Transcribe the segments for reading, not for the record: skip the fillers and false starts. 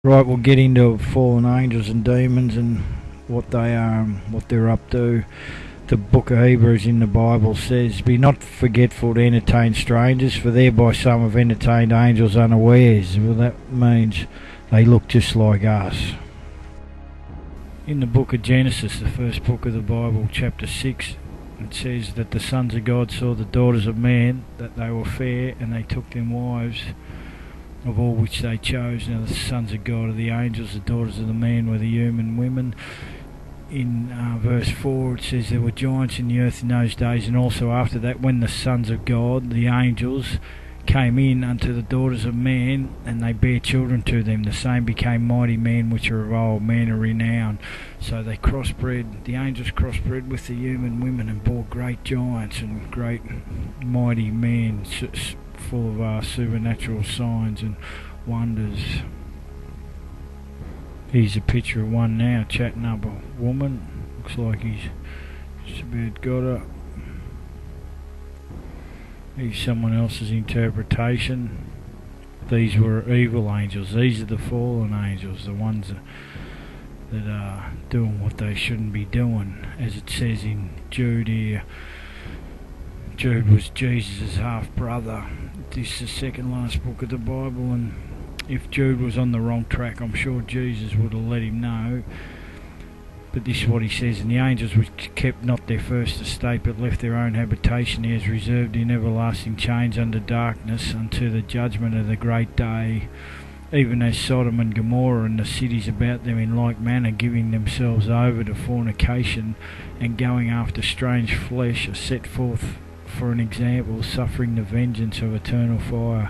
Right, we'll get into fallen angels and demons and what they are and what they're up to. The book of Hebrews in the Bible says, "Be not forgetful to entertain strangers, for thereby some have entertained angels unawares." Well, that means they look just like us. In the book of Genesis, the first book of the Bible, chapter 6, it says that the sons of God saw the daughters of man, that they were fair, and they took them wives of all which they chose. Now the sons of God are the angels, the daughters of the man were the human women. In verse 4 it says, "There were giants in the earth in those days, and also after that, when the sons of God, the angels, came in unto the daughters of man, and they bare children to them. The same became mighty men which are of old, men of renown." So they crossbred, the angels crossbred with the human women and bore great giants and great mighty men, full of supernatural signs and wonders. Here's a picture of one now chatting up a woman. Looks like he's just about got her. Here's someone else's interpretation. These were evil angels. These are the fallen angels, the ones that are doing what they shouldn't be doing. As it says in Jude here, Jude was Jesus' half-brother. This is the second last book of the Bible, and if Jude was on the wrong track, I'm sure Jesus would have let him know. But this is what he says: "And the angels which kept not their first estate, but left their own habitation, he has reserved in everlasting chains under darkness, unto the judgment of the great day, even as Sodom and Gomorrah and the cities about them in like manner, giving themselves over to fornication, and going after strange flesh, are set forth for an example, suffering the vengeance of eternal fire."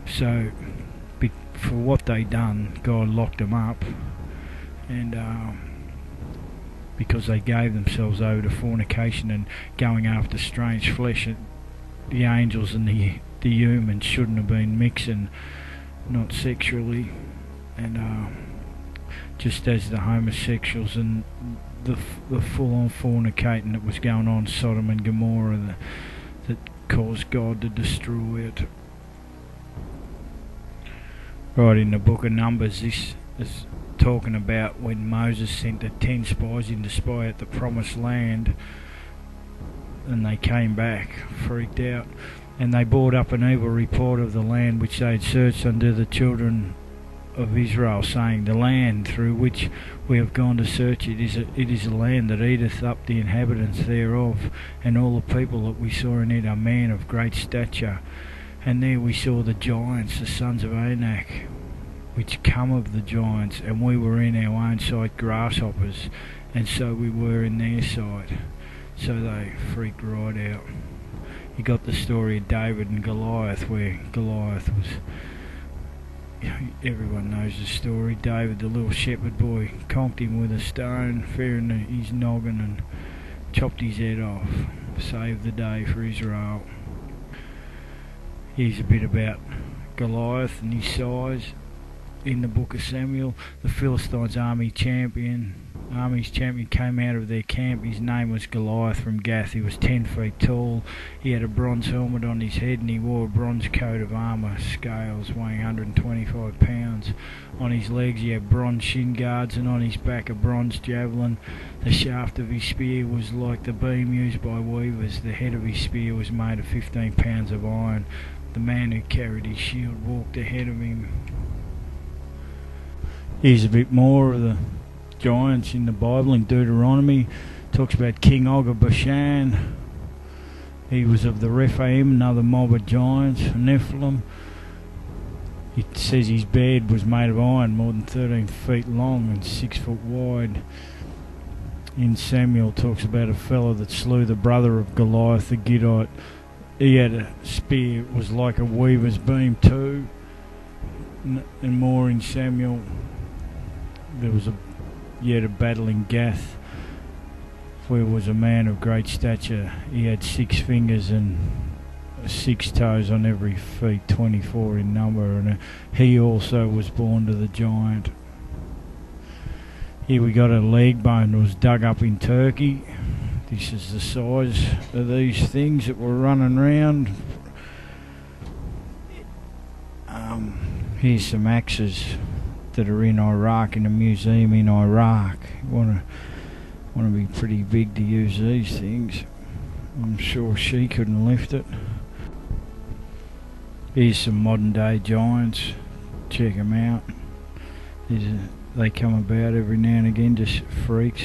So, for what they done, God locked them up, and because they gave themselves over to fornication and going after strange flesh, the angels and the humans shouldn't have been mixing, not sexually, and just as the homosexuals and the full-on fornicating that was going on in Sodom and Gomorrah that caused God to destroy it. Right, in the book of Numbers, this is talking about when Moses sent the 10 spies in to spy out the promised land, and they came back freaked out, and they brought up an evil report of the land which they had searched unto the children of Israel, saying, "The land through which we have gone to search it is a land that eateth up the inhabitants thereof, and all the people that we saw in it are men of great stature. And there we saw the giants, the sons of Anak, which come of the giants, and we were in our own sight grasshoppers, and so we were in their sight." So they freaked right out. You got the story of David and Goliath, where Goliath was... Everyone knows the story. David, the little shepherd boy, conked him with a stone, fair in his noggin, and chopped his head off. Saved the day for Israel. Here's a bit about Goliath and his size. In the book of Samuel, the Philistines' army's champion came out of their camp. His name was Goliath from Gath. He was 10 feet tall. He had a bronze helmet on his head, and he wore a bronze coat of armour, scales weighing 125 pounds. On his legs he had bronze shin guards, and on his back a bronze javelin. The shaft of his spear was like the beam used by weavers. The head of his spear was made of 15 pounds of iron. The man who carried his shield walked ahead of him. Here's a bit more of the giants in the Bible. In Deuteronomy, talks about King Og of Bashan. He was of the Rephaim, another mob of giants, Nephilim. It says his bed was made of iron, more than 13 feet long and 6 foot wide. In Samuel, talks about a fellow that slew the brother of Goliath, the Gittite. He had a spear, it was like a weaver's beam too. And more in Samuel. There was a battle in Gath, where was a man of great stature. He had 6 fingers and 6 toes on every feet, 24 in number, and he also was born to the giant. Here we got a leg bone that was dug up in Turkey. This is the size of these things that were running around. Here's some axes that are in Iraq, in a museum in Iraq. You want to be pretty big to use these things. I'm sure she couldn't lift it. Here's some modern day giants. Check them out. They come about every now and again, just freaks.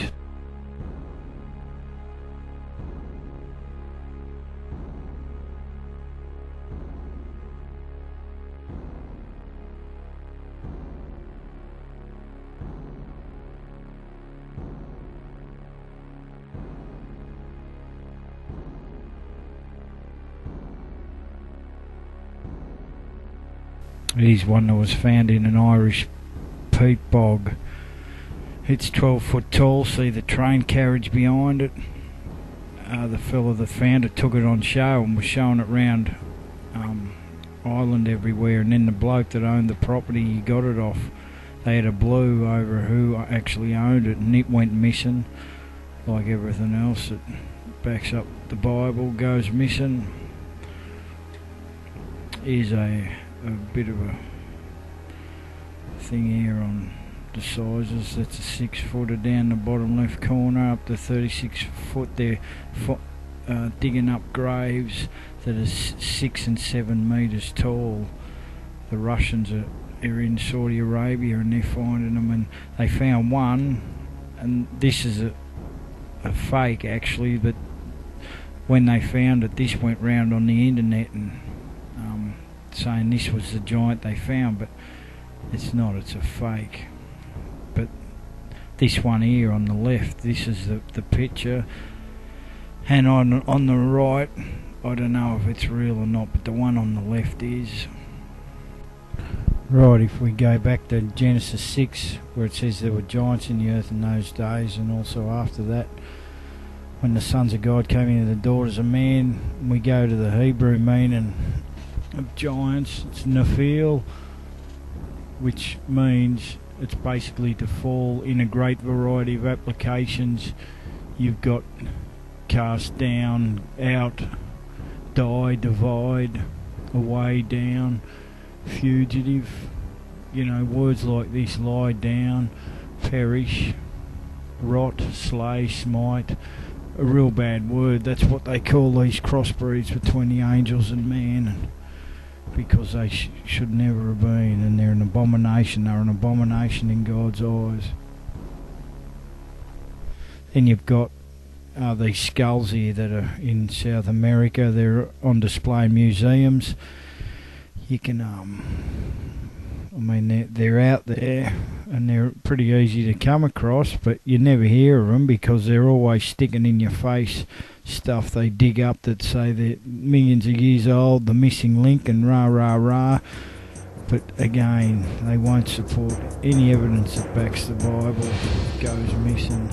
Here's one that was found in an Irish peat bog. It's 12 foot tall, see the train carriage behind it. The fella that found it took it on show and was showing it round Ireland everywhere, and then the bloke that owned the property he got it off, they had a blue over who actually owned it, and it went missing. Like everything else that backs up the Bible goes missing. Here's a bit of a thing here on the sizes. That's a 6 footer down the bottom left corner, up to 36 foot. They're digging up graves that are 6 and 7 metres tall. The Russians are in Saudi Arabia and they're finding them, and they found one, and this is a fake actually, but when they found it, this went round on the internet and saying this was the giant they found, but it's not, it's a fake. But this one here on the left, this is the picture, and on the right, I don't know if it's real or not, but the one on the left is. Right, if we go back to Genesis 6, where it says there were giants in the earth in those days, and also after that, when the sons of God came into the daughters of man, we go to the Hebrew meaning of giants. It's Nephilim, which means it's basically to fall in a great variety of applications. You've got cast down, out, die, divide, away, down, fugitive, words like this: lie down, perish, rot, slay, smite. A real bad word. That's what they call these crossbreeds between the angels and man, because they should never have been, and they're an abomination. They're an abomination in God's eyes. Then you've got these skulls here that are in South America. They're on display in museums. You can, they're out there, and they're pretty easy to come across, but you never hear of them because they're always sticking in your face stuff they dig up that say they're millions of years old, the missing link, and rah rah rah. But again, they won't support any evidence that backs the Bible. It goes missing.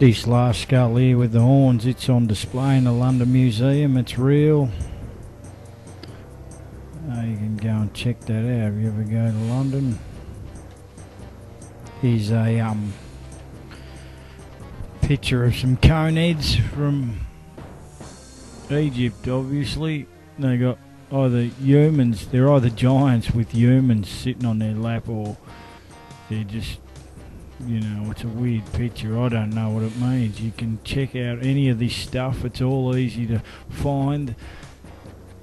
This last skull here with the horns, it's on display in the London Museum. It's real. You can go and check that out if you ever go to London. Here's a picture of some cone heads from Egypt, obviously. They got either humans, they're either giants with humans sitting on their lap, or they're just, it's a weird picture. I don't know what it means. You can check out any of this stuff. It's all easy to find.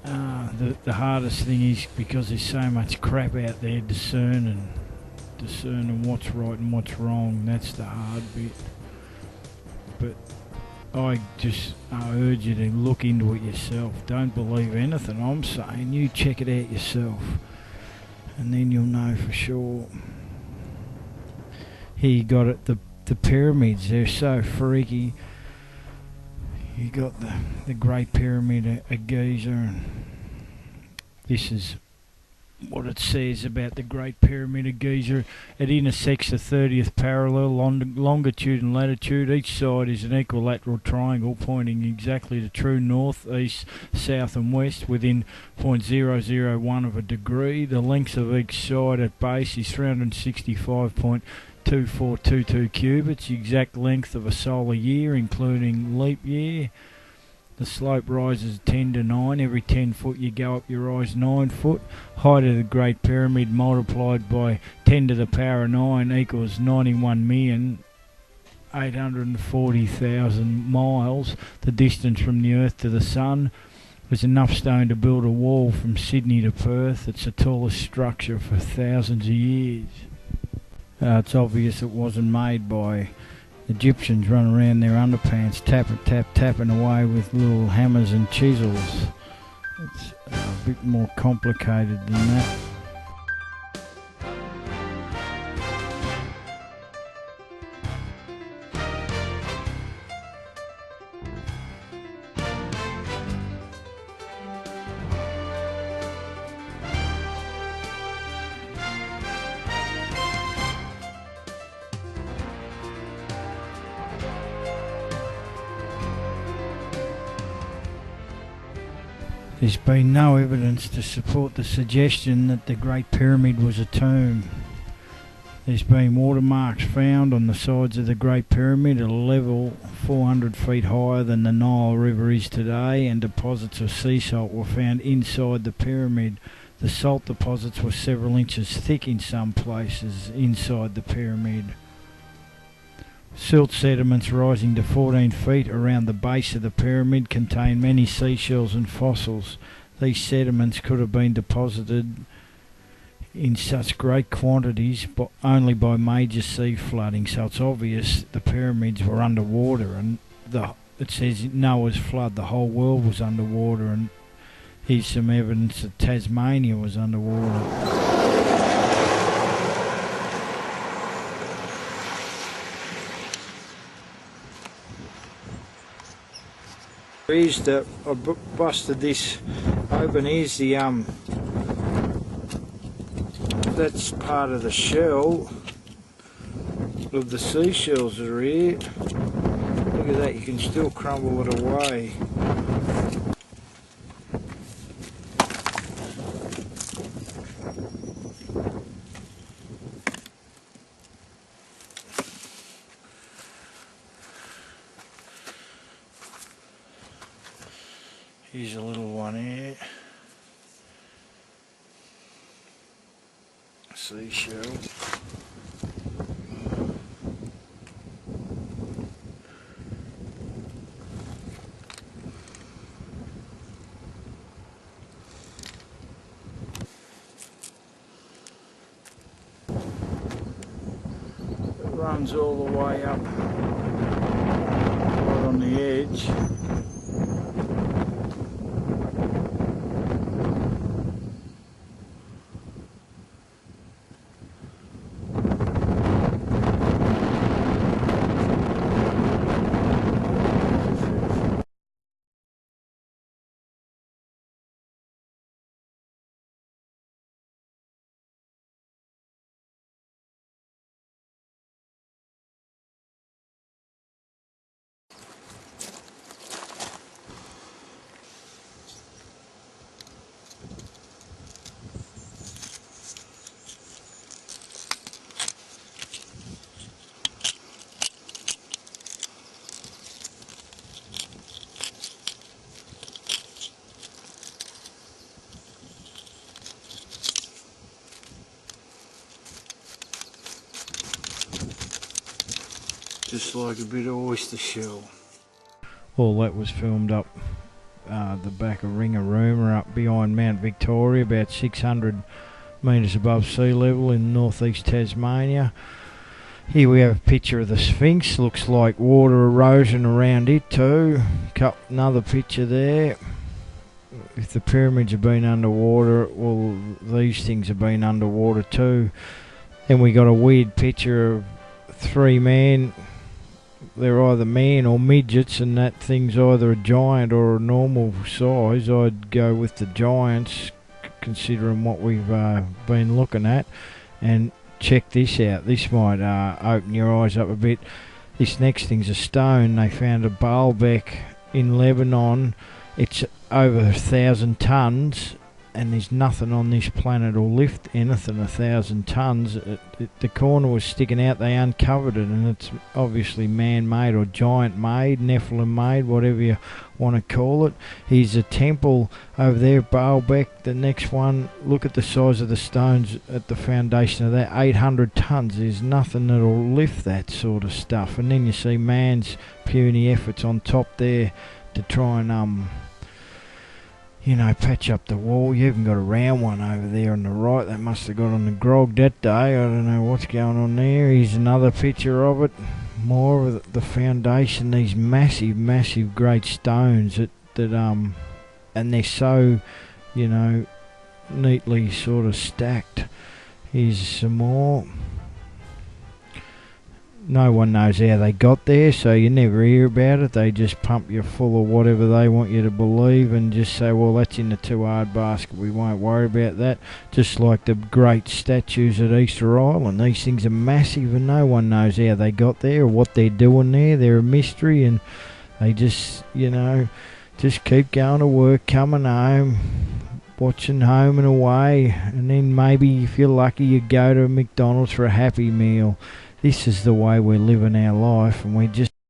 The hardest thing is because there's so much crap out there, discerning what's right and what's wrong. That's the hard bit. But I urge you to look into it yourself. Don't believe anything I'm saying. You check it out yourself, and then you'll know for sure. Here you got it, the pyramids, they're so freaky. You got the Great Pyramid of Giza, and this is what it says about the Great Pyramid of Giza. It intersects the 30th parallel, longitude and latitude. Each side is an equilateral triangle pointing exactly to true north, east, south and west within 0.001 of a degree. The length of each side at base is 365.2422 cubits, the exact length of a solar year including leap year. The slope rises 10 to 9. Every 10 foot you go up, you rise 9 foot. Height of the Great Pyramid multiplied by 10 to the power of 9 equals 91,840,000 miles. The distance from the Earth to the Sun. There's enough stone to build a wall from Sydney to Perth. It's the tallest structure for thousands of years. It's obvious it wasn't made by Egyptians running around their underpants, tapping away with little hammers and chisels. It's a bit more complicated than that. There's been no evidence to support the suggestion that the Great Pyramid was a tomb. There's been watermarks found on the sides of the Great Pyramid at a level 400 feet higher than the Nile River is today, and deposits of sea salt were found inside the pyramid. The salt deposits were several inches thick in some places inside the pyramid. Silt sediments rising to 14 feet around the base of the pyramid contain many seashells and fossils. These sediments could have been deposited in such great quantities but only by major sea flooding, so it's obvious the pyramids were underwater, and it says Noah's flood, the whole world was underwater, and here's some evidence that Tasmania was underwater. Here's I busted this open. Here's the that's part of the shell of the seashells that are here. Look at that, you can still crumble it away. Here's a little one here. Seashell. It runs all the way up right on the edge. Just like a bit of oyster shell. All that was filmed up the back of Ringarooma up behind Mount Victoria, about 600 metres above sea level in northeast Tasmania. Here we have a picture of the Sphinx. Looks like water erosion around it too. Another picture there. If the pyramids have been underwater, well, these things have been underwater too. Then we got a weird picture of three men. They're either men or midgets, and that thing's either a giant or a normal size. I'd go with the giants. considering what we've been looking at. And check this out. This might open your eyes up a bit. This next thing's a stone. They found a Baalbek in Lebanon. It's over 1,000 tons, and there's nothing on this planet will lift anything 1,000 tons. The corner was sticking out. They uncovered it, and it's obviously man-made or giant-made, Nephilim-made, whatever you want to call it. Here's a temple over there, Baalbek. The next one, look at the size of the stones at the foundation of that, 800 tons. There's nothing that'll lift that sort of stuff. And then you see man's puny efforts on top there to try and patch up the wall. You even got a round one over there on the right. They must have got on the grog that day. I don't know what's going on there. Here's another picture of it. More of the foundation. These massive, massive, great stones that and they're so, neatly sort of stacked. Here's some more. No one knows how they got there, so you never hear about it. They just pump you full of whatever they want you to believe and just say, well, that's in the too hard basket, we won't worry about that. Just like the great statues at Easter Island. These things are massive and no one knows how they got there or what they're doing there. They're a mystery, and they just, just keep going to work, coming home, watching Home and Away, and then maybe if you're lucky you go to McDonald's for a Happy Meal. This is the way we're living our life, and we just